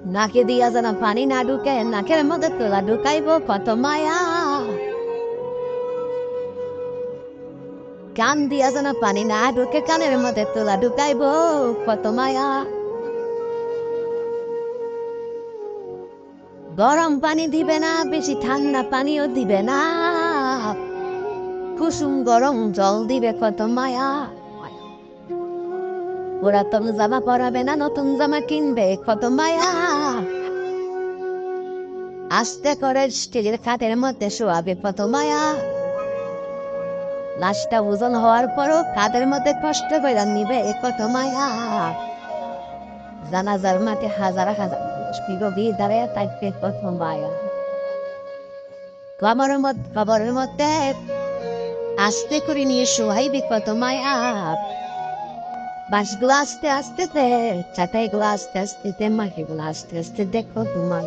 নাকে দিয়া যেন পানি না ঢুকে নাকের মধ্যে তোলা ঢুকাইব কত মায়া। কান দিয়া যেন পানি না ঢুকে কানের মধ্যে তোলা ঢুকাইব কত মায়া। গরম পানি দিবে না, বেশি ঠান্ডা পানিও দিবে না, কুসুম গরম জল দিবে কত মায়া। পুরাতন জামা পরাবে না, নতুন জামা কিনবে কত মায়া। আস্তে করে স্টেজের খাটের মধ্যে শোয়াবে কত মায়া। লাশটা ওজন হওয়ার পরও কাদের মধ্যে কষ্ট করে নিবে কত মায়া। জানাজার মাঠে হাজার হাজার রোগী দাঁড়িয়ে থাকবে কত মায়া। কবরের মধ্যে আস্তে করে নিয়ে শোয়াইবে কত মায়া। বাঁশগুলো আস্তে আস্তে চাটাইগুলো আস্তে আস্তে মাটিগুলো আস্তে আস্তে দেখো তোমার।